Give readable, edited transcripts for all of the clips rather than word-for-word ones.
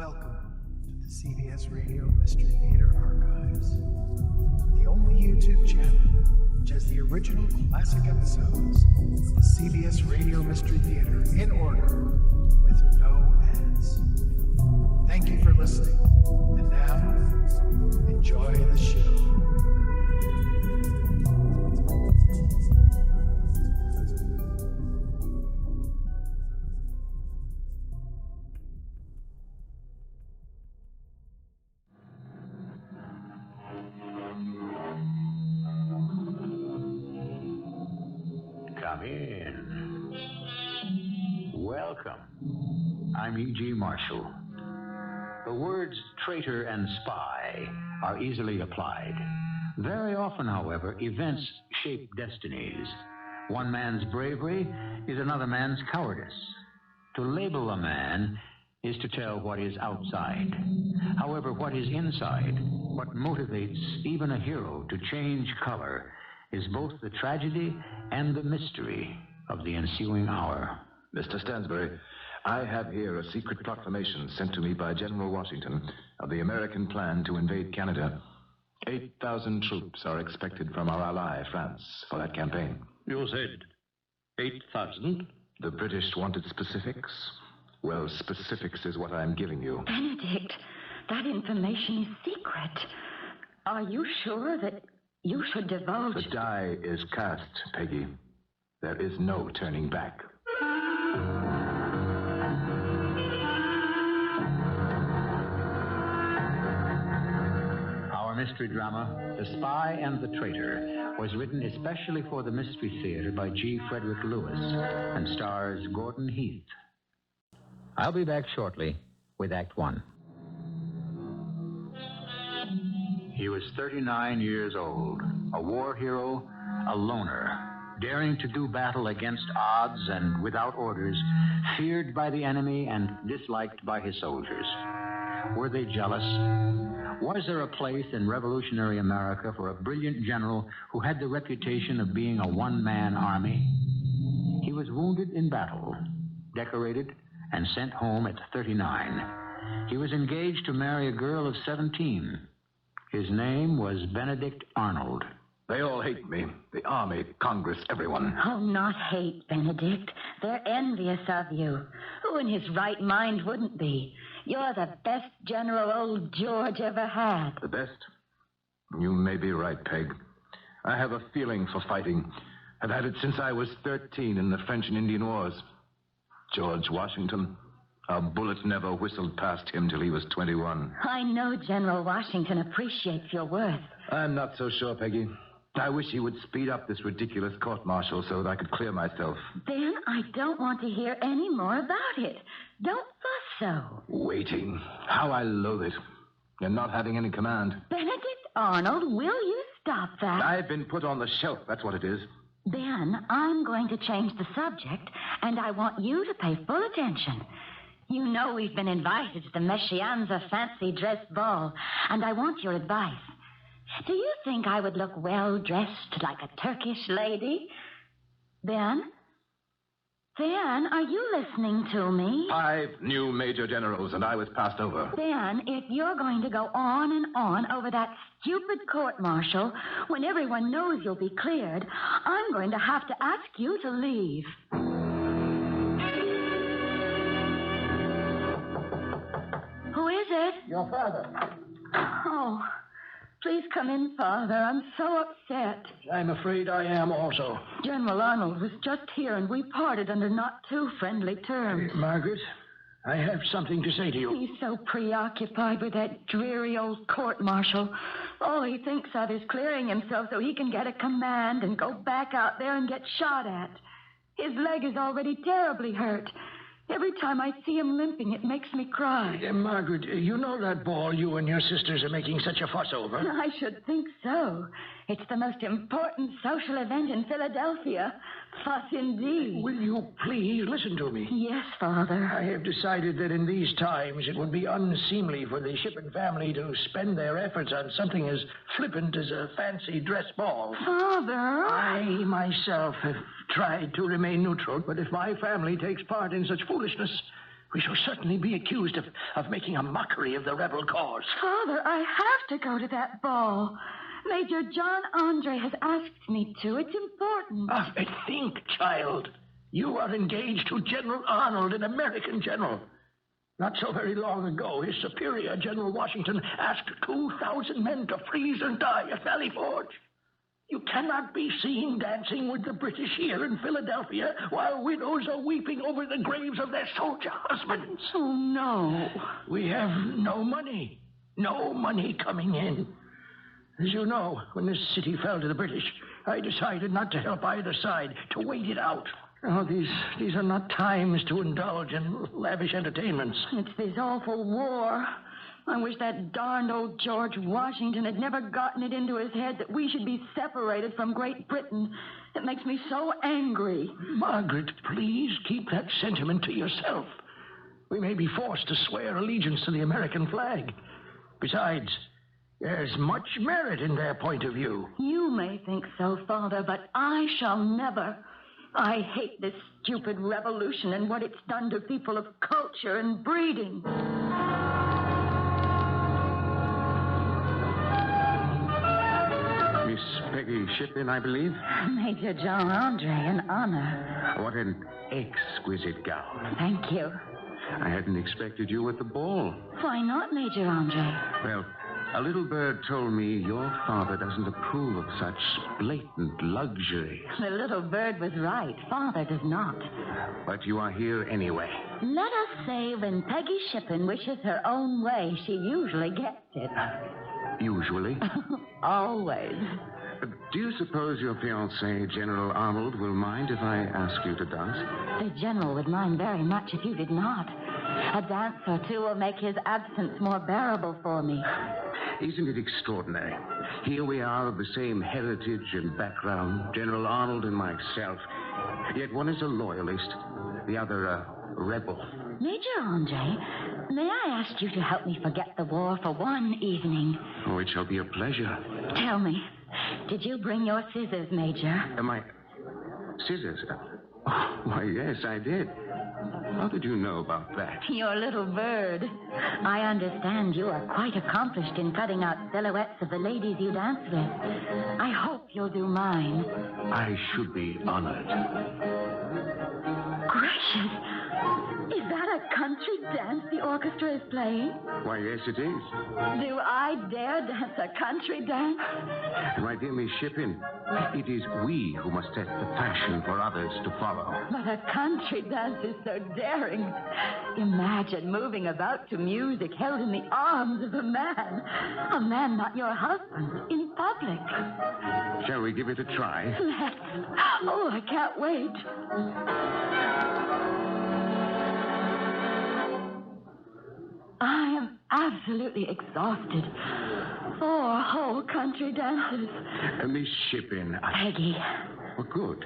Welcome to the CBS Radio Mystery Theater Archives, the only YouTube channel which has the original classic episodes of the CBS Radio Mystery Theater in order with no ads. Thank you for listening, and now, enjoy the show. Come in. Welcome. I'm E.G. Marshall. The words traitor and spy are easily applied. Very often, however, events shape destinies. One man's bravery is another man's cowardice. To label a man is to tell what is outside. However, what is inside, what motivates even a hero to change color, is both the tragedy and the mystery of the ensuing hour. Mr. Stansbury, I have here a secret proclamation sent to me by General Washington of the American plan to invade Canada. 8,000 troops are expected from our ally, France, for that campaign. You said 8,000? The British wanted specifics. Well, specifics is what I'm giving you. Benedict, that information is secret. Are you sure that you should divulge? The die is cast, Peggy. There is no turning back. Our mystery drama, The Spy and the Traitor, was written especially for the Mystery Theater by G. Frederick Lewis and stars Gordon Heath. I'll be back shortly with Act One. He was 39 years old, a war hero, a loner, daring to do battle against odds and without orders, feared by the enemy and disliked by his soldiers. Were they jealous? Was there a place in revolutionary America for a brilliant general who had the reputation of being a one-man army? He was wounded in battle, decorated, and sent home at 39. He was engaged to marry a girl of 17. His name was Benedict Arnold. They all hate me. The Army, Congress, everyone. Oh, not hate, Benedict. They're envious of you. Who in his right mind wouldn't be? You're the best general old George ever had. The best? You may be right, Peg. I have a feeling for fighting. I've had it since I was 13 in the French and Indian Wars. George Washington. A bullet never whistled past him till he was 21. I know General Washington appreciates your worth. I'm not so sure, Peggy. I wish he would speed up this ridiculous court-martial so that I could clear myself. Ben, I don't want to hear any more about it. Don't fuss so. Waiting. How I loathe it. And not having any command. Benedict Arnold, will you stop that? I've been put on the shelf, that's what it is. Ben, I'm going to change the subject, and I want you to pay full attention. You know we've been invited to the Meshianza fancy dress ball, and I want your advice. Do you think I would look well-dressed like a Turkish lady? Ben? Ben, are you listening to me? 5 new major generals, and I was passed over. Ben, if you're going to go on and on over that stupid court-martial when everyone knows you'll be cleared, I'm going to have to ask you to leave. Who is it? Your father. Oh, please come in, Father. I'm so upset. I'm afraid I am also. General Arnold was just here, and we parted under not too friendly terms. Margaret, I have something to say to you. He's so preoccupied with that dreary old court-martial. All he thinks of is clearing himself so he can get a command and go back out there and get shot at. His leg is already terribly hurt. Every time I see him limping, it makes me cry. Margaret, you know that ball you and your sisters are making such a fuss over? I should think so. It's the most important social event in Philadelphia. Fuss indeed. Will you please listen to me? Yes, Father. I have decided that in these times it would be unseemly for the Shippen family to spend their efforts on something as flippant as a fancy dress ball. Father! I myself have tried to remain neutral, but if my family takes part in such foolishness, We shall certainly be accused of making a mockery of the rebel cause. Father, I have to go to that ball. Major John Andre has asked me to. It's important. Think, child. You are engaged to General Arnold, an American general. Not so very long ago, his superior, General Washington, asked 2,000 men to freeze and die at Valley Forge. You cannot be seen dancing with the British here in Philadelphia while widows are weeping over the graves of their soldier husbands. Oh, no. We have no money. No money coming in. As you know, when this city fell to the British, I decided not to help either side, to wait it out. Oh, these are not times to indulge in lavish entertainments. It's this awful war. I wish that darned old George Washington had never gotten it into his head that we should be separated from Great Britain. It makes me so angry. Margaret, please keep that sentiment to yourself. We may be forced to swear allegiance to the American flag. Besides, there's much merit in their point of view. You may think so, Father, but I shall never. I hate this stupid revolution and what it's done to people of culture and breeding. Miss Peggy Shippen, I believe. Major John Andre, an honor. What an exquisite gown. Thank you. I hadn't expected you at the ball. Why not, Major Andre? Well, a little bird told me your father doesn't approve of such blatant luxury. The little bird was right. Father does not. But you are here anyway. Let us say when Peggy Shippen wishes her own way, she usually gets it. Usually? Always. Do you suppose your fiancé, General Arnold, will mind if I ask you to dance? The General would mind very much if you did not. A dance or two will make his absence more bearable for me. Isn't it extraordinary? Here we are of the same heritage and background, General Arnold and myself. Yet one is a loyalist, the other a rebel. Major Andre, may I ask you to help me forget the war for one evening? Oh, it shall be a pleasure. Tell me, did you bring your scissors, Major? My scissors? Oh, why, yes, I did. How did you know about that? Your little bird. I understand you are quite accomplished in cutting out silhouettes of the ladies you dance with. I hope you'll do mine. I should be honored. Gracious! Is that a country dance the orchestra is playing? Why, yes, it is. Do I dare dance a country dance? My dear Miss Shippen, it is we who must set the fashion for others to follow. But a country dance is so daring. Imagine moving about to music held in the arms of a man not your husband, in public. Shall we give it a try? Let's. Oh, I can't wait. I am absolutely exhausted. 4 whole country dances. Miss Shippen, Peggy. Oh, good.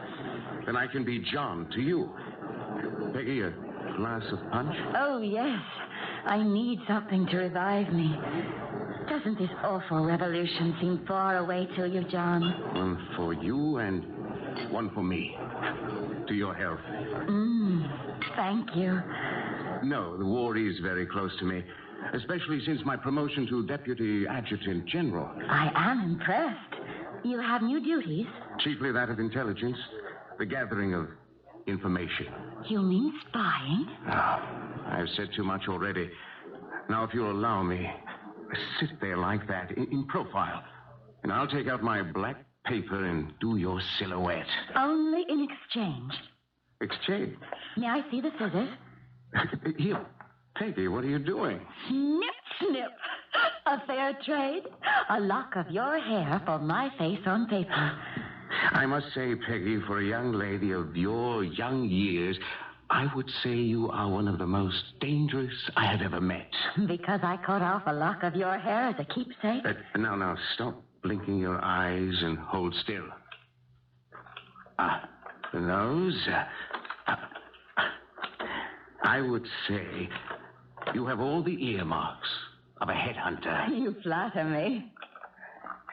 Then I can be John to you. Peggy, a glass of punch? Oh, yes. I need something to revive me. Doesn't this awful revolution seem far away to you, John? One for you and one for me. To your health. Thank you. No, the war is very close to me, especially since my promotion to Deputy Adjutant General. I am impressed. You have new duties? Chiefly that of intelligence, the gathering of information. You mean spying? I've said too much already. Now, if you'll allow me, sit there like that, in profile, and I'll take out my black paper and do your silhouette. Only in exchange. Exchange? May I see the scissors? Here, Peggy, what are you doing? Snip, snip. A fair trade. A lock of your hair for my face on paper. I must say, Peggy, for a young lady of your young years, I would say you are one of the most dangerous I have ever met. Because I cut off a lock of your hair as a keepsake? Now, stop blinking your eyes and hold still. The nose. I would say you have all the earmarks of a headhunter. You flatter me.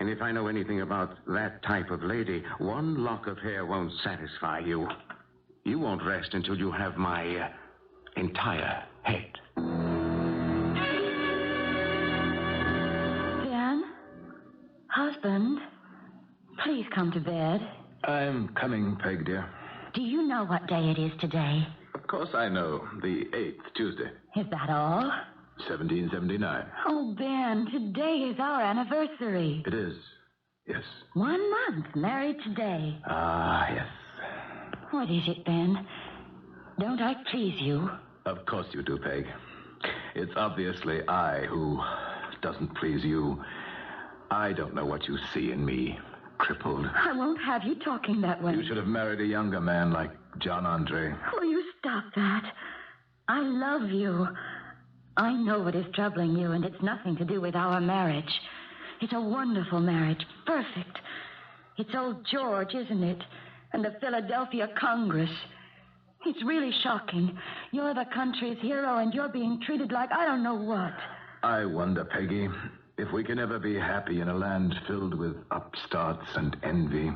And if I know anything about that type of lady, one lock of hair won't satisfy you. You won't rest until you have my entire head. Ben? Husband? Please come to bed. I'm coming, Peg, dear. Do you know what day it is today? Of course I know. The 8th, Tuesday. Is that all? 1779. Oh, Ben, today is our anniversary. It is. Yes. 1 month married today. Ah, yes. What is it, Ben? Don't I please you? Of course you do, Peg. It's obviously I who doesn't please you. I don't know what you see in me. Crippled. I won't have you talking that way. You should have married a younger man like John Andre. Will you stop that? I love you. I know what is troubling you, and it's nothing to do with our marriage. It's a wonderful marriage. Perfect. It's old George, isn't it? And the Philadelphia Congress. It's really shocking. You're the country's hero, and you're being treated like I don't know what. I wonder, Peggy, if we can ever be happy in a land filled with upstarts and envy.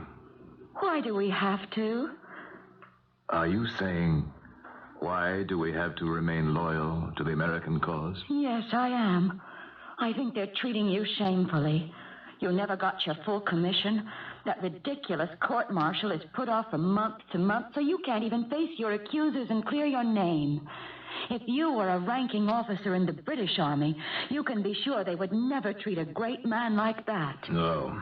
Why do we have to? Are you saying, why do we have to remain loyal to the American cause? Yes, I am. I think they're treating you shamefully. You never got your full commission. That ridiculous court-martial is put off from month to month, so you can't even face your accusers and clear your name. If you were a ranking officer in the British Army, you can be sure they would never treat a great man like that. No,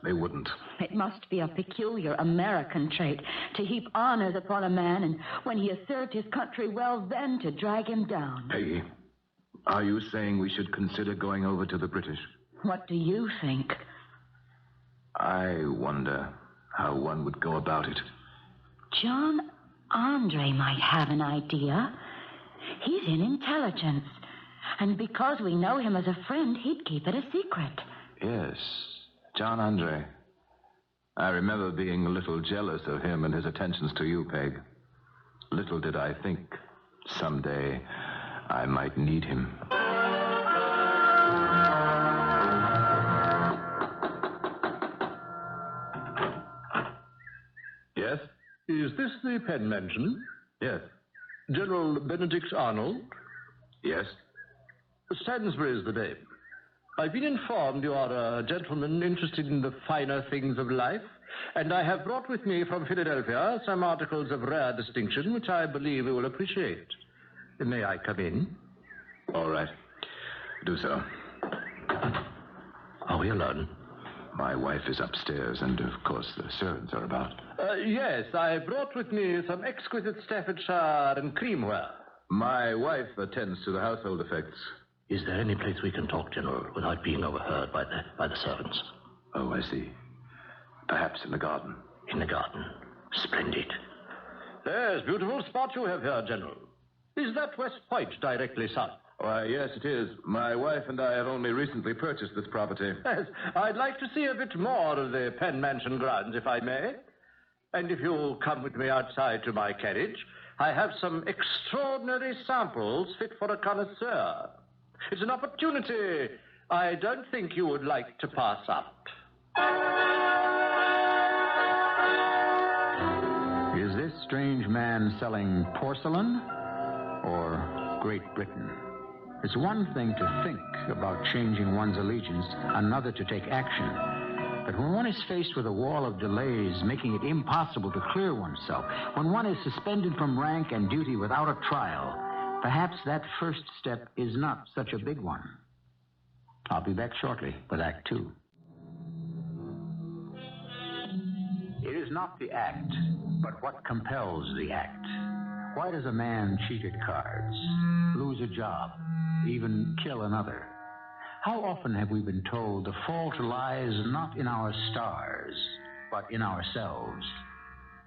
they wouldn't. It must be a peculiar American trait to heap honors upon a man, and when he has served his country well, then to drag him down. Peggy, are you saying we should consider going over to the British? What do you think? I wonder how one would go about it. John Andre might have an idea. He's in intelligence. And because we know him as a friend, he'd keep it a secret. Yes, John Andre. I remember being a little jealous of him and his attentions to you, Peg. Little did I think someday I might need him. Yes? Is this the Penn Mansion? Yes. General Benedict Arnold? Yes? Stansbury is the name. I've been informed you are a gentleman interested in the finer things of life, and I have brought with me from Philadelphia some articles of rare distinction which I believe you will appreciate. May I come in? All right. Do so. Are we alone? My wife is upstairs, and of course the servants are about. Yes, I brought with me some exquisite Staffordshire and creamware. My wife attends to the household effects. Is there any place we can talk, General, without being overheard by the servants? Oh, I see. Perhaps in the garden. In the garden. Splendid. Yes, beautiful spot you have here, General. Is that West Point directly south? Why, yes, it is. My wife and I have only recently purchased this property. Yes, I'd like to see a bit more of the Penn Mansion grounds, if I may. And if you'll come with me outside to my carriage, I have some extraordinary samples fit for a connoisseur. It's an opportunity I don't think you would like to pass up. Is this strange man selling porcelain or Great Britain? It's one thing to think about changing one's allegiance, another to take action. But when one is faced with a wall of delays, making it impossible to clear oneself, when one is suspended from rank and duty without a trial, perhaps that first step is not such a big one. I'll be back shortly with Act 2. It is not the act, but what compels the act. Why does a man cheat at cards, lose a job, even kill another? How often have we been told the fault lies not in our stars, but in ourselves?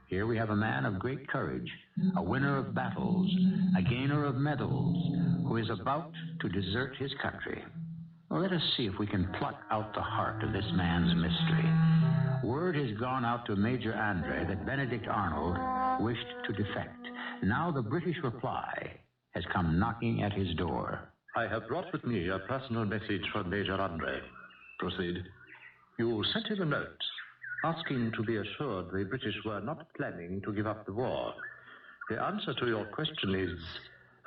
Here we have a man of great courage, a winner of battles, a gainer of medals, who is about to desert his country. Well, let us see if we can pluck out the heart of this man's mystery. Word has gone out to Major Andre that Benedict Arnold wished to defect. Now the British reply has come knocking at his door. I have brought with me a personal message from Major Andre. Proceed. You sent him a note asking to be assured the British were not planning to give up the war. The answer to your question is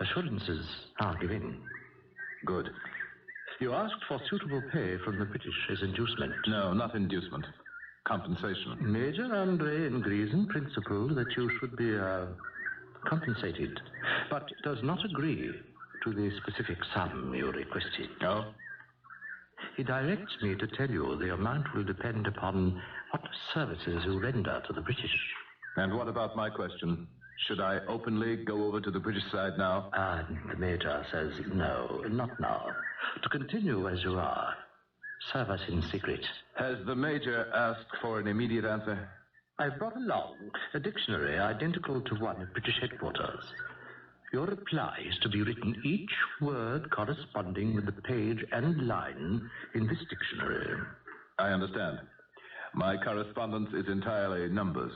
Assurances are given. Good. You asked for suitable pay from the British as inducement. No, not inducement. Compensation. Major Andre agrees in principle that you should be compensated, but does not agree to the specific sum you requested. Oh? He directs me to tell you the amount will depend upon what services you render to the British. And what about my question? Should I openly go over to the British side now? The Major says no, not now. To continue as you are. Serve us in secret. Has the Major asked for an immediate answer? I've brought along a dictionary identical to one at British headquarters. Your reply is to be written each word corresponding with the page and line in this dictionary. I understand. My correspondence is entirely numbers.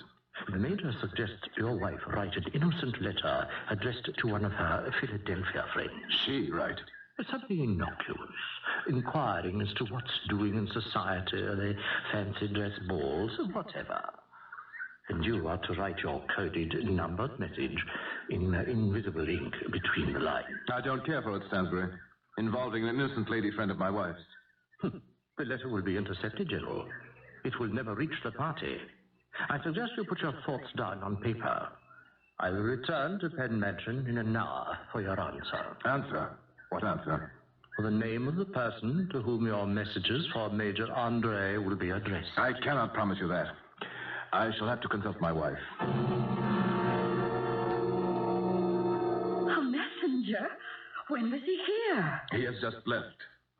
The Major suggests your wife write an innocent letter addressed to one of her Philadelphia friends. She write? Something innocuous, inquiring as to what's doing in society, the fancy dress balls, whatever. And you are to write your coded, numbered message in invisible ink between the lines. I don't care for it, Stansbury. Involving an innocent lady friend of my wife's. The letter will be intercepted, General. It will never reach the party. I suggest you put your thoughts down on paper. I will return to Penn Mansion in an hour for your answer. Answer? What answer? For the name of the person to whom your messages for Major Andre will be addressed. I cannot promise you that. I shall have to consult my wife. A messenger? When was he here? He has just left.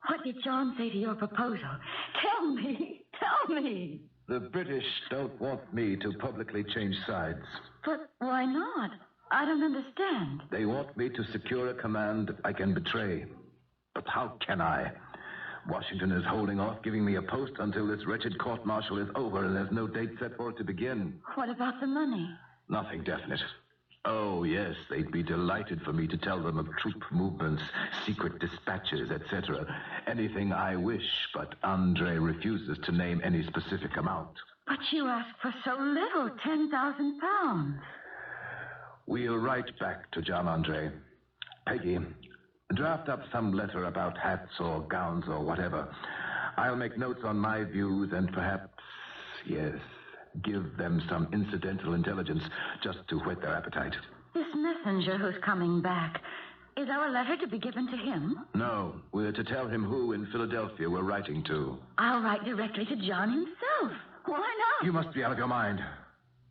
What did John say to your proposal? Tell me. Tell me. The British don't want me to publicly change sides. But why not? I don't understand. They want me to secure a command I can betray. But how can I? Washington is holding off giving me a post until this wretched court-martial is over, and there's no date set for it to begin. What about the money? Nothing definite. Oh, yes, they'd be delighted for me to tell them of troop movements, secret dispatches, etc. Anything I wish, but Andre refuses to name any specific amount. But you asked for so little, 10,000 pounds. We'll write back to John Andre. Peggy, draft up some letter about hats or gowns or whatever. I'll make notes on my views and perhaps, yes, give them some incidental intelligence just to whet their appetite. This messenger who's coming back, is our letter to be given to him? No, we're to tell him who in Philadelphia we're writing to. I'll write directly to John himself. Why not? You must be out of your mind.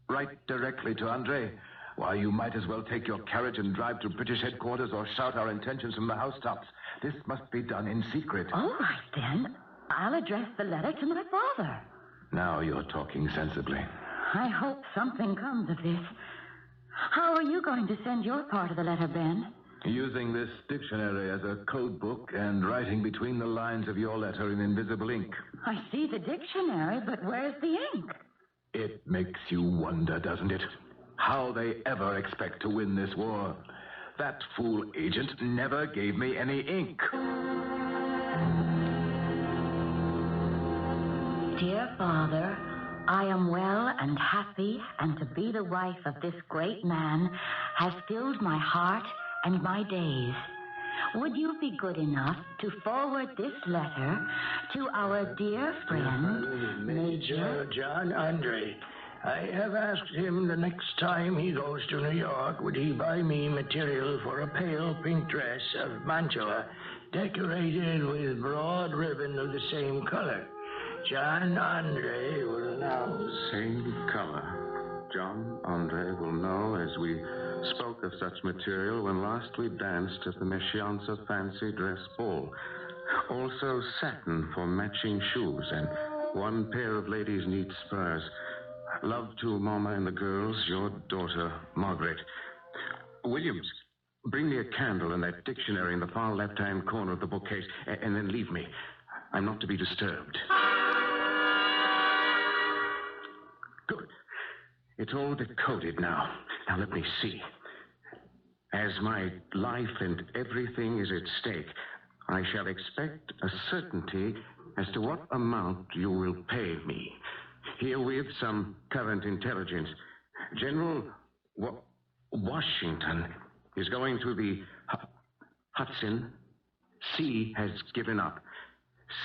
Write directly to Andre. Why, you might as well take your carriage and drive to British headquarters or shout our intentions from the housetops. This must be done in secret. All right, then. I'll address the letter to my father. Now you're talking sensibly. I hope something comes of this. How are you going to send your part of the letter, Ben? Using this dictionary as a code book and writing between the lines of your letter in invisible ink. I see the dictionary, but where's the ink? It makes you wonder, doesn't it? How they ever expect to win this war. That fool agent never gave me any ink. Dear Father, I am well and happy, and to be the wife of this great man has filled my heart and my days. Would you be good enough to forward this letter to our dear friend, Major John Andre? I have asked him the next time he goes to New York, would he buy me material for a pale pink dress of Mantua, decorated with broad ribbon of the same color. John Andre will know. Same color. John Andre will know, as we spoke of such material when last we danced at the Meschianza Fancy Dress Ball. Also satin for matching shoes and one pair of ladies' neat spurs. Love to Mama and the girls, your daughter, Margaret. Williams, bring me a candle and that dictionary in the far left-hand corner of the bookcase, and then leave me. I'm not to be disturbed. Good. It's all decoded now. Now let me see. As my life and everything is at stake, I shall expect a certainty as to what amount you will pay me. Herewith some current intelligence. General Washington He's going to the Hudson. C has given up.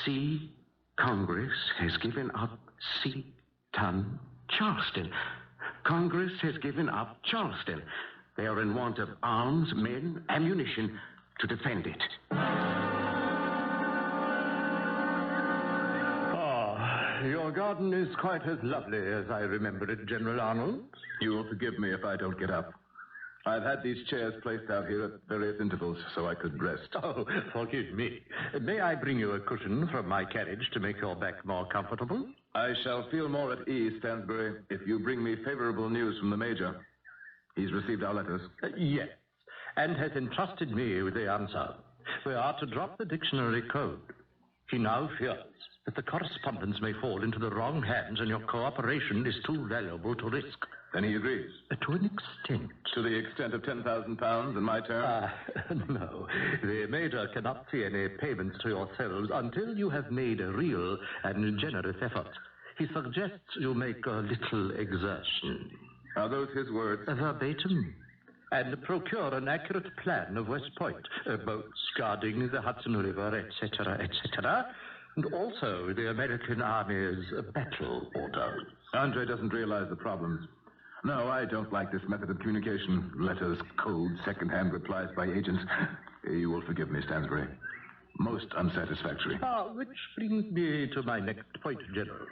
C. Congress has given up Seaton, Charleston. Congress has given up Charleston. They are in want of arms, men, ammunition to defend it. Your garden is quite as lovely as I remember it, General Arnold. You will forgive me if I don't get up. I've had these chairs placed out here at various intervals so I could rest. Oh, forgive me. May I bring you a cushion from my carriage to make your back more comfortable? I shall feel more at ease, Stansbury, if you bring me favorable news from the Major. He's received our letters. Yes, and has entrusted me with the answer. We are to drop the dictionary code. He now fears that the correspondence may fall into the wrong hands and your cooperation is too valuable to risk. Then he agrees. To an extent. To the extent of £10,000 in my term? No. The Major cannot see any payments to yourselves until you have made a real and generous effort. He suggests you make a little exertion. Are those his words? Verbatim. And procure an accurate plan of West Point, boats guarding the Hudson River, etc., etc., and also the American Army's battle orders. Andre doesn't realize the problems. No, I don't like this method of communication. Letters, codes, second-hand replies by agents. You will forgive me, Stansbury. Most unsatisfactory. Which brings me to my next point, General.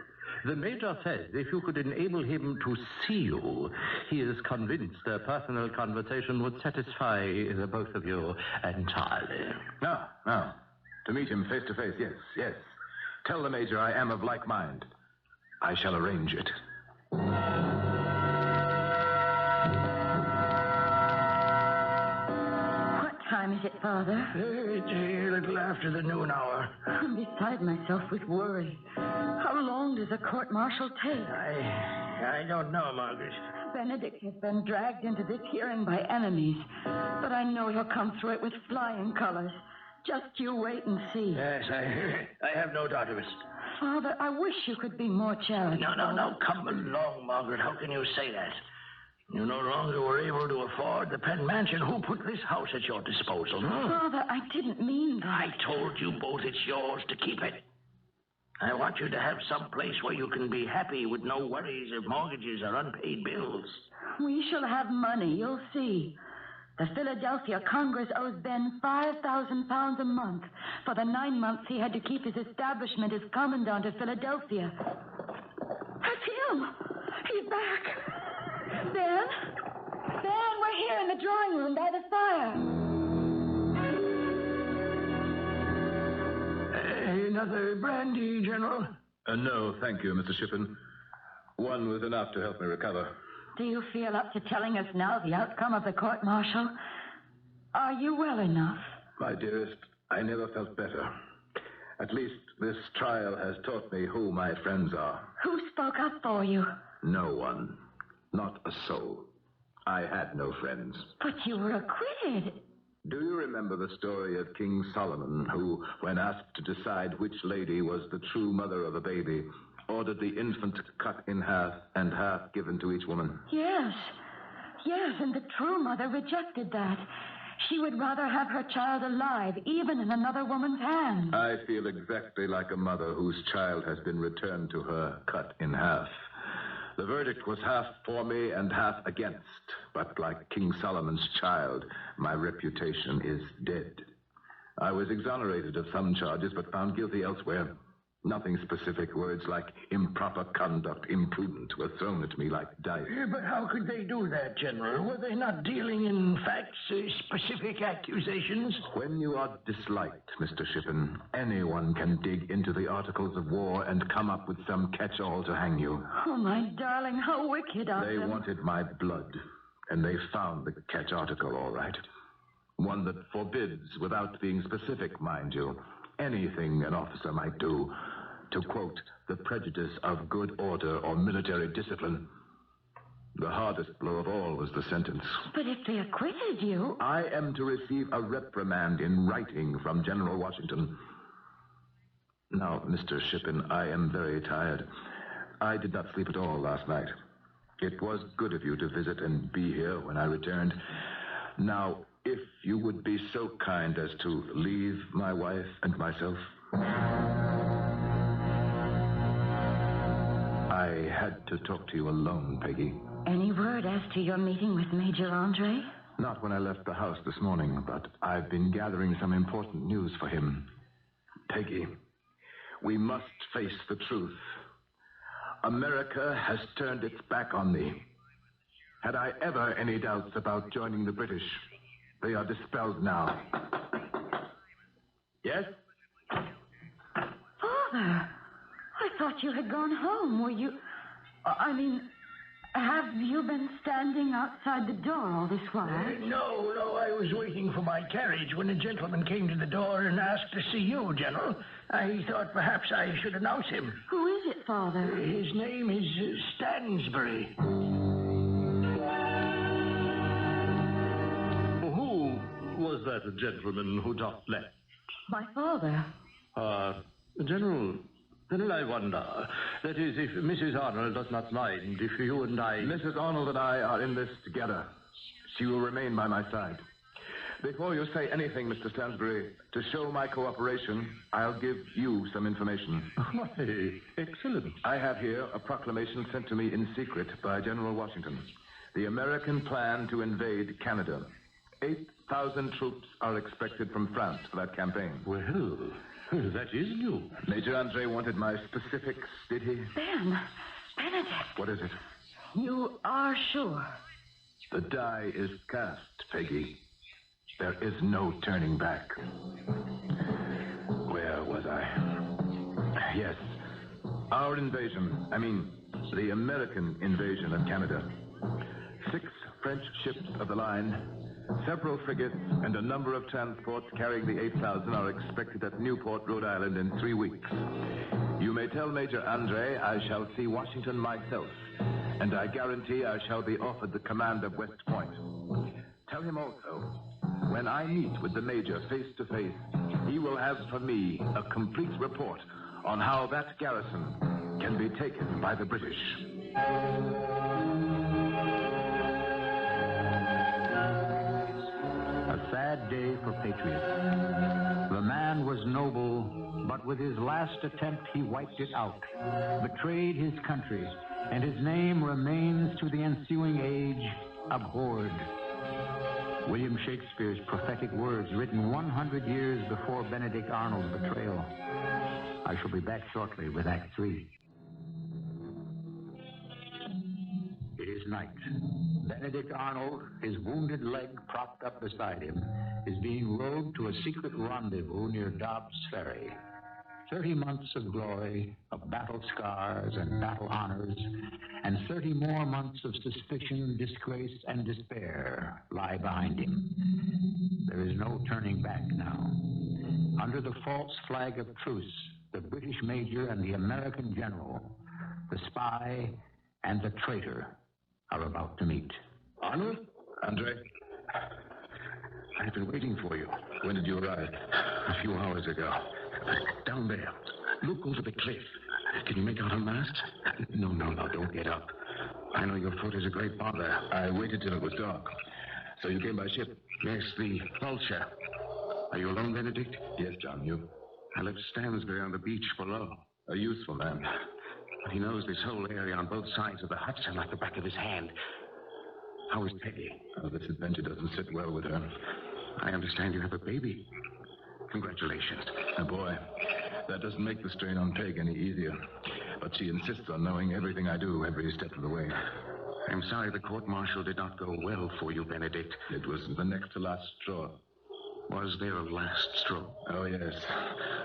The Major says if you could enable him to see you, he is convinced a personal conversation would satisfy the both of you entirely. No. To meet him face to face, yes. Tell the Major I am of like mind. I shall arrange it. What time is it, Father? It's a little after the noon hour. I'm beside myself with worry. How long does a court-martial take? I don't know, Margaret. Benedict has been dragged into this hearing by enemies, but I know he'll come through it with flying colors. Just you wait and see. Yes, I have no doubt of it. Father, I wish you could be more charitable. No. Come along, Margaret. How can you say that? You no longer were able to afford the Penn Mansion. Who put this house at your disposal? Father, I didn't mean that. I told you both it's yours to keep it. I want you to have some place where you can be happy with no worries of mortgages or unpaid bills. We shall have money, you'll see. The Philadelphia Congress owes Ben £5,000 a month for the 9 months he had to keep his establishment as commandant of Philadelphia. That's him. He's back. Ben, we're here in the drawing room by the fire. Another brandy, General? No, thank you, Mr. Shippen. One was enough to help me recover. Do you feel up to telling us now the outcome of the court-martial? Are you well enough? My dearest, I never felt better. At least this trial has taught me who my friends are. Who spoke up for you? No one. Not a soul. I had no friends. But you were acquitted. Do you remember the story of King Solomon, who, when asked to decide which lady was the true mother of a baby, ordered the infant cut in half and half given to each woman? Yes, and the true mother rejected that. She would rather have her child alive, even in another woman's hands. I feel exactly like a mother whose child has been returned to her cut in half. The verdict was half for me and half against, but like King Solomon's child, my reputation is dead. I was exonerated of some charges, but found guilty elsewhere. Nothing specific. Words like improper conduct, imprudent, were thrown at me like dice. But how could they do that, General? Were they not dealing in facts, specific accusations? When you are disliked, Mr. Shippen, anyone can dig into the articles of war and come up with some catch-all to hang you. Oh, my darling, how wicked of They them. wanted my blood, and they found the catch article, all right. One that forbids, without being specific, mind you, anything an officer might do to, quote, the prejudice of good order or military discipline. The hardest blow of all was the sentence. But if they acquitted you... I am to receive a reprimand in writing from General Washington. Now, Mr. Shippen, I am very tired. I did not sleep at all last night. It was good of you to visit and be here when I returned. Now, if you would be so kind as to leave my wife and myself. I had to talk to you alone, Peggy. Any word as to your meeting with Major Andre? Not when I left the house this morning, but I've been gathering some important news for him. Peggy, we must face the truth. America has turned its back on me. Had I ever any doubts about joining the British, they are dispelled now. Yes? Father, I thought you had gone home. Were you... have you been standing outside the door all this while? No, I was waiting for my carriage when a gentleman came to the door and asked to see you, General. I thought perhaps I should announce him. Who is it, Father? His name is Stansbury. Who was that gentleman who just left? My father. General, I wonder. That is, if Mrs. Arnold does not mind, if you and I... Mrs. Arnold and I are in this together. She will remain by my side. Before you say anything, Mr. Stansbury, to show my cooperation, I'll give you some information. Why, excellent. I have here a proclamation sent to me in secret by General Washington. The American plan to invade Canada. 8,000 troops are expected from France for that campaign. Well, that is new. Major Andre wanted my specifics, did he? Benedict. What is it? You are sure? The die is cast, Peggy. There is no turning back. Where was I? Yes. Our invasion. The American invasion of Canada. 6 French ships of the line, several frigates, and a number of transports carrying the 8,000 are expected at Newport, Rhode Island in 3 weeks. You may tell Major Andre I shall see Washington myself, and I guarantee I shall be offered the command of West Point. Tell him also, when I meet with the Major face to face, he will have from me a complete report on how that garrison can be taken by the British. A sad day for patriots. The man was noble, but with his last attempt he wiped it out, betrayed his country, and his name remains to the ensuing age abhorred. William Shakespeare's prophetic words, written 100 years before Benedict Arnold's betrayal. I shall be back shortly with Act 3. It is night. Benedict Arnold, his wounded leg propped up beside him, is being rowed to a secret rendezvous near Dobbs Ferry. 30 months of glory, of battle scars and battle honors, and 30 more months of suspicion, disgrace, and despair lie behind him. There is no turning back now. Under the false flag of truce, the British major and the American general, the spy and the traitor, are about to meet. Arnold? Andre? I've been waiting for you. When did you arrive? A few hours ago. Down there. Look over the cliff. Can you make out a mast? No, don't get up. I know your foot is a great bother. I waited till it was dark. So you came by ship? Yes, the Vulture. Are you alone, Benedict? Yes, John, you? I left Stansbury on the beach below. A useful man. He knows this whole area on both sides of the Hudson like the back of his hand. How is Peggy? Oh, this adventure doesn't sit well with her. I understand you have a baby. Congratulations. A boy. That doesn't make the strain on Peg any easier. But she insists on knowing everything I do every step of the way. I'm sorry the court-martial did not go well for you, Benedict. It was the next to last straw. Was there a last straw? Oh, yes.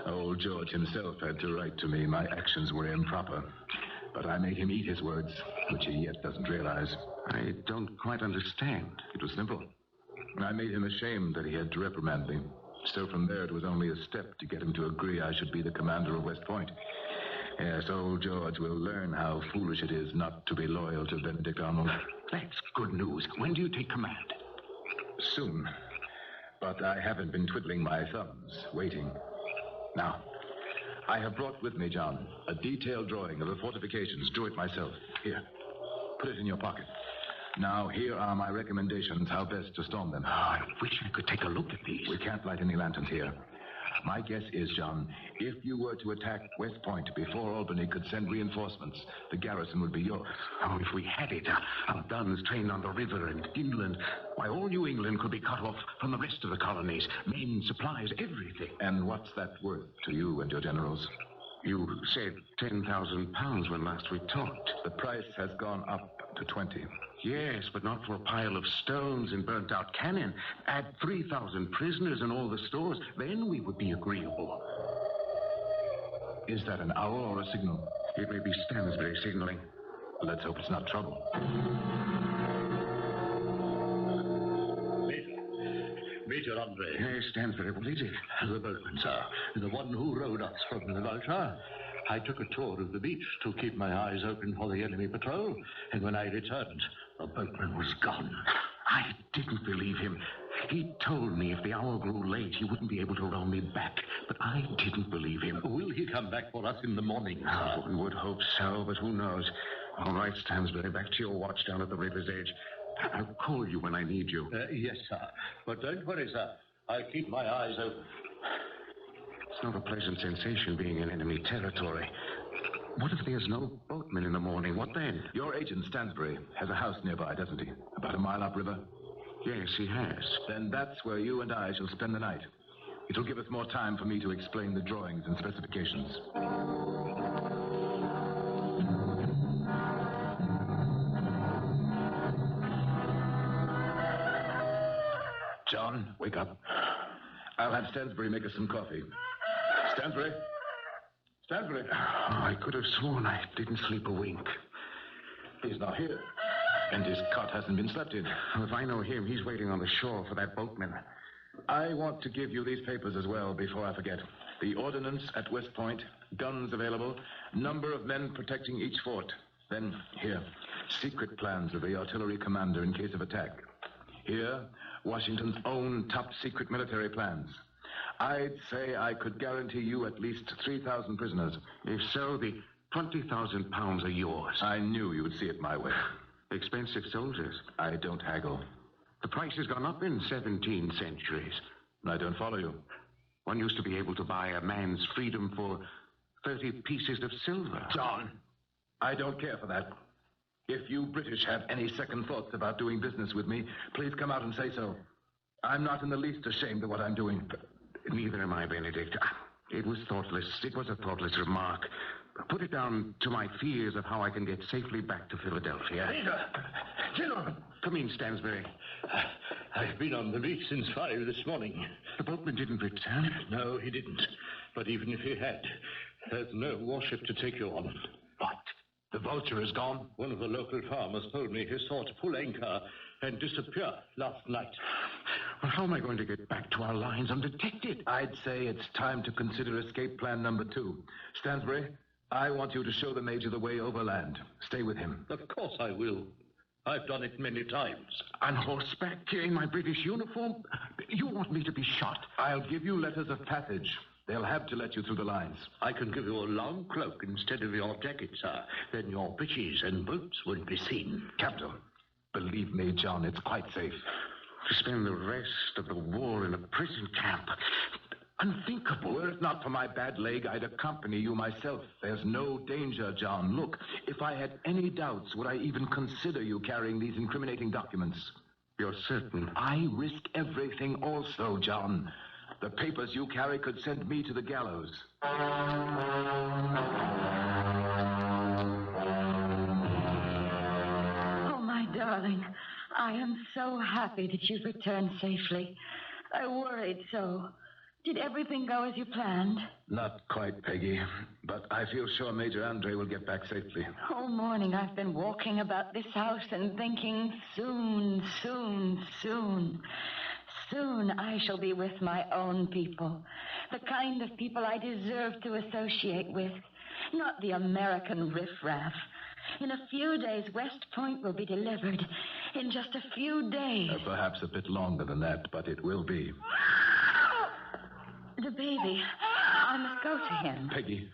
Old George himself had to write to me my actions were improper. But I made him eat his words, which he yet doesn't realize. I don't quite understand. It was simple. I made him ashamed that he had to reprimand me. So from there, it was only a step to get him to agree I should be the commander of West Point. Yes, old George will learn how foolish it is not to be loyal to Benedict Arnold. That's good news. When do you take command? Soon. But I haven't been twiddling my thumbs, waiting. Now, I have brought with me, John, a detailed drawing of the fortifications. Drew it myself. Here, put it in your pocket. Now, here are my recommendations how best to storm them. Oh, I wish I could take a look at these. We can't light any lanterns here. My guess is, John, if you were to attack West Point before Albany could send reinforcements, the garrison would be yours. Oh, if we had it, our guns trained on the river and inland, why, all New England could be cut off from the rest of the colonies. Men, supplies, everything. And what's that worth to you and your generals? You said 10,000 pounds when last we talked. The price has gone up to 20. Yes, but not for a pile of stones and burnt-out cannon. Add 3,000 prisoners and all the stores, then we would be agreeable. Is that an owl or a signal? It may be Stansbury signaling. Let's hope it's not trouble. Major Andre. Yes, Stansbury, what is it? The boatman, sir. The one who rowed us from the Vulture. I took a tour of the beach to keep my eyes open for the enemy patrol, and when I returned, the boatman was gone. I didn't believe him. He told me if the hour grew late, he wouldn't be able to row me back. But I didn't believe him. Will he come back for us in the morning, sir? Oh, we would hope so, but who knows? All right, Stansbury, back to your watch down at the river's edge. I'll call you when I need you. Yes, sir. But don't worry, sir. I'll keep my eyes open. It's not a pleasant sensation being in enemy territory. What if there's no boatman in the morning? What then? Your agent, Stansbury, has a house nearby, doesn't he? About a mile upriver? Yes, he has. Then that's where you and I shall spend the night. It'll give us more time for me to explain the drawings and specifications. John, wake up. I'll have Stansbury make us some coffee. Stansbury? Stansbury? Oh, I could have sworn I didn't sleep a wink. He's not here. And his cot hasn't been slept in. If I know him, he's waiting on the shore for that boatman. I want to give you these papers as well before I forget. The ordnance at West Point, guns available, number of men protecting each fort. Then, here, secret plans of the artillery commander in case of attack. Here, Washington's own top-secret military plans. I'd say I could guarantee you at least 3,000 prisoners. If so, the 20,000 pounds are yours. I knew you would see it my way. Expensive soldiers. I don't haggle. The price has gone up in 17 centuries. I don't follow you. One used to be able to buy a man's freedom for 30 pieces of silver. John, I don't care for that. If you British have any second thoughts about doing business with me, please come out and say so. I'm not in the least ashamed of what I'm doing. Neither am I, Benedict. It was thoughtless. It was a thoughtless remark. Put it down to my fears of how I can get safely back to Philadelphia. Gentlemen, come in, Stansbury. I've been on the beach since 5 this morning. The boatman didn't return? No, he didn't. But even if he had, there's no warship to take you on. What? The Vulture is gone? One of the local farmers told me he saw it pull anchor and disappear last night. Well, how am I going to get back to our lines undetected? I'd say it's time to consider escape plan number 2. Stansbury, I want you to show the Major the way overland. Stay with him. Of course I will. I've done it many times. On horseback, in my British uniform? You want me to be shot? I'll give you letters of passage. They'll have to let you through the lines. I can give you a long cloak instead of your jacket, sir. Then your breeches and boots won't be seen. Captain, believe me, John, it's quite safe. To spend the rest of the war in a prison camp. Unthinkable. Were it not for my bad leg, I'd accompany you myself. There's no danger, John. Look, if I had any doubts, would I even consider you carrying these incriminating documents? You're certain? I risk everything also, John. The papers you carry could send me to the gallows. Oh, my darling, I am so happy that you've returned safely. I worried so. Did everything go as you planned? Not quite, Peggy, but I feel sure Major Andre will get back safely. All morning I've been walking about this house and thinking, soon, soon, soon. Soon I shall be with my own people, the kind of people I deserve to associate with, not the American riffraff. In a few days, West Point will be delivered. In just a few days. Perhaps a bit longer than that, but it will be. The baby. I must go to him. Peggy,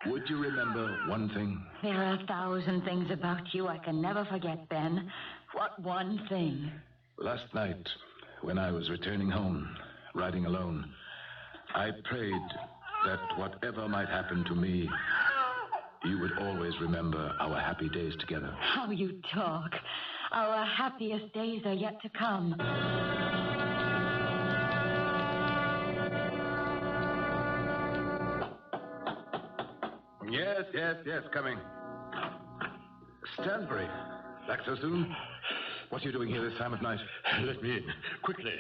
Would you remember one thing? There are 1,000 things about you I can never forget, Ben. What one thing? Last night, when I was returning home, riding alone, I prayed that whatever might happen to me, you would always remember our happy days together. How you talk. Our happiest days are yet to come. Yes, coming. Stanbury, back so soon? What are you doing here this time of night? Let me in, quickly.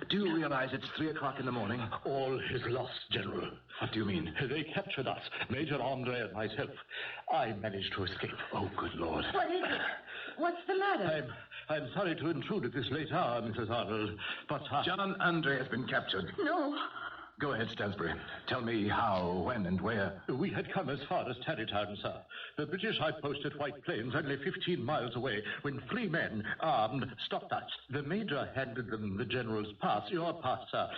Do you realize it's 3 o'clock in the morning? All is lost, General. What do you mean? They captured us, Major Andre and myself. I managed to escape. Oh, good Lord. What is it? What's the matter? I'm sorry to intrude at this late hour, Mrs. Arnold, but... John Andre has been captured. No. Go ahead, Stansbury. Tell me how, when, and where. We had come as far as Tarrytown, sir. The British outpost at White Plains, only 15 miles away, when 3 men, armed, stopped us. The Major handed them the General's pass, your pass, sir.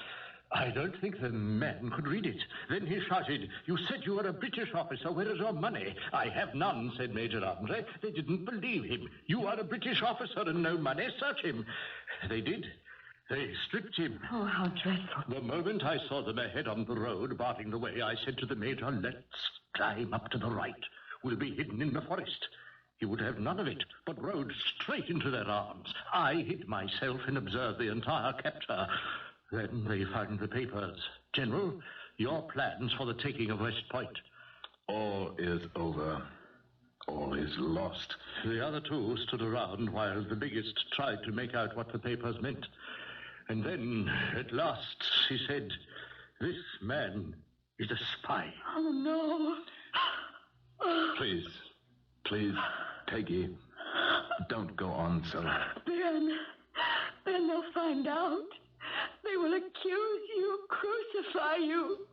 I don't think the man could read it. Then he shouted, "You said you were a British officer. Where is your money?" "I have none," said Major Andre. They didn't believe him. "You are a British officer and no money. Search him." They did. They stripped him. Oh, how dreadful. The moment I saw them ahead on the road, barring the way, I said to the Major, "Let's climb up to the right. We'll be hidden in the forest." He would have none of it, but rode straight into their arms. I hid myself and observed the entire capture. Then they found the papers. General, your plans for the taking of West Point. All is over. All is lost. The other 2 stood around while the biggest tried to make out what the papers meant. And then, at last, he said, "This man is a spy." Oh, no. Please, Peggy, don't go on so. Ben, they'll find out. They will accuse you, crucify you.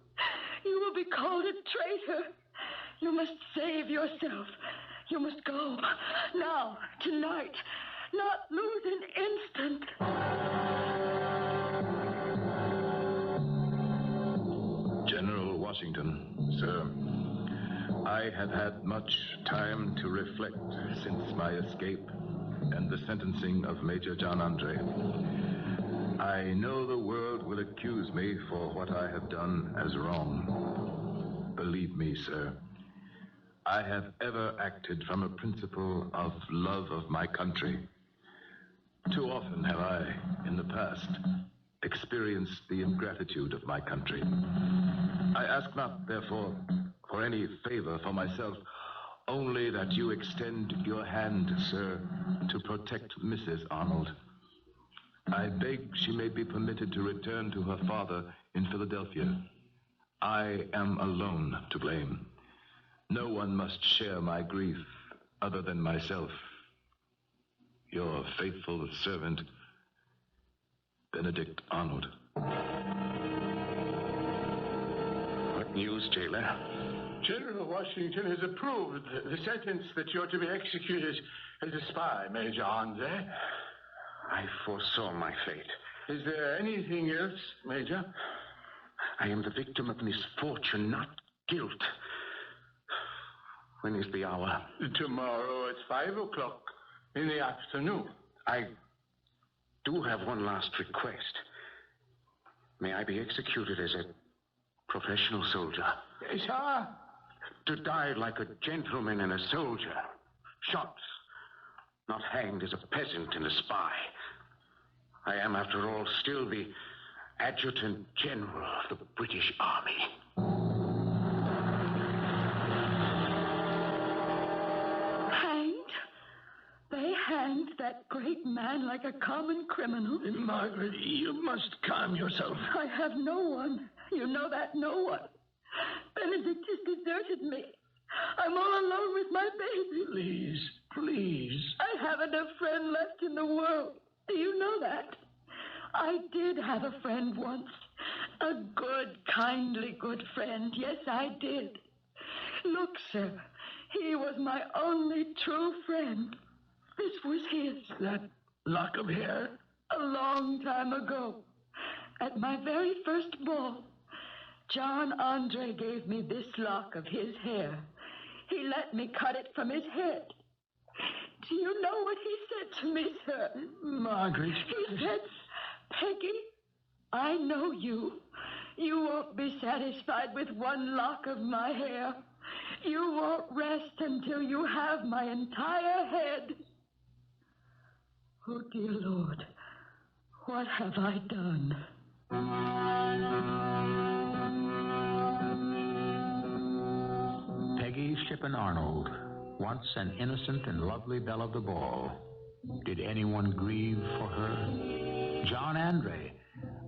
You will be called a traitor. You must save yourself. You must go. Now, tonight. Not lose an instant. General Washington, sir, I have had much time to reflect since my escape and the sentencing of Major John Andre. I know the world will accuse me for what I have done as wrong. Believe me, sir, I have ever acted from a principle of love of my country. Too often have I, in the past, experienced the ingratitude of my country. I ask not, therefore, for any favor for myself, only that you extend your hand, sir, to protect Mrs. Arnold. I beg she may be permitted to return to her father in Philadelphia. I am alone to blame. No one must share my grief other than myself. Your faithful servant, Benedict Arnold. What news, jailer? General Washington has approved the sentence that you're to be executed as a spy, Major Andre. I foresaw my fate. Is there anything else, Major? I am the victim of misfortune, not guilt. When is the hour? Tomorrow at 5 o'clock in the afternoon. I do have one last request. May I be executed as a professional soldier? Yes, sir. To die like a gentleman and a soldier. Shot, not hanged as a peasant and a spy. I am, after all, still the Adjutant General of the British Army. Hanged? They hanged that great man like a common criminal. Margaret, you must calm yourself. I have no one. You know that, no one. Benedict has deserted me. I'm all alone with my baby. Please. I haven't a friend left in the world. Do you know that? I did have a friend once. A good, kindly good friend. Yes, I did. Look, sir, he was my only true friend. This was his. That lock of hair? A long time ago. At my very first ball. John Andre gave me this lock of his hair. He let me cut it from his head. Do you know what he said to me, sir? Margaret. He said, Peggy, I know you. You won't be satisfied with one lock of my hair. You won't rest until you have my entire head. Oh, dear Lord, what have I done? Peggy Shippen Arnold, once an innocent and lovely belle of the ball. Did anyone grieve for her? John Andre,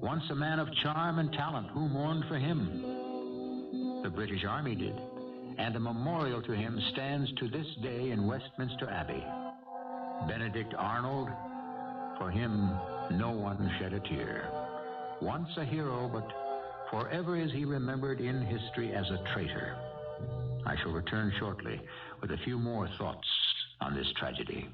once a man of charm and talent, who mourned for him? The British Army did, and a memorial to him stands to this day in Westminster Abbey. Benedict Arnold, for him, no one shed a tear. Once a hero, but forever is he remembered in history as a traitor. I shall return shortly with a few more thoughts on this tragedy.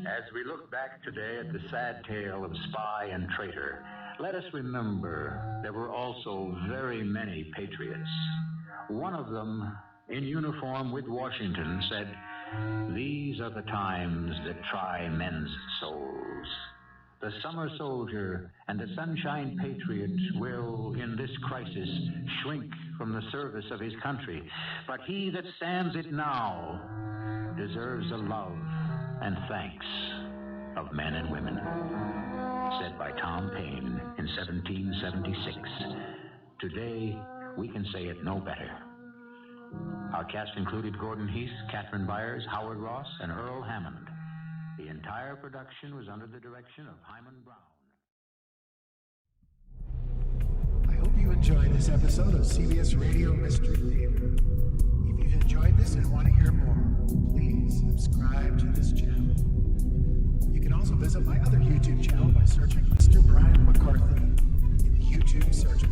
As we look back today at the sad tale of spy and traitor, let us remember there were also very many patriots. One of them, in uniform with Washington, said, "These are the times that try men's souls. The summer soldier and the sunshine patriot will, in this crisis, shrink from the service of his country. But he that stands it now deserves the love and thanks of men and women." Said by Tom Paine in 1776. Today, we can say it no better. Our cast included Gordon Heath, Catherine Byers, Howard Ross, and Earl Hammond. The entire production was under the direction of Hammond Brown. I hope you enjoyed this episode of CBS Radio Mystery Theater. If you've enjoyed this and want to hear more, please subscribe to this channel. You can also visit my other YouTube channel by searching Mr. Brian McCarthy in the YouTube search bar.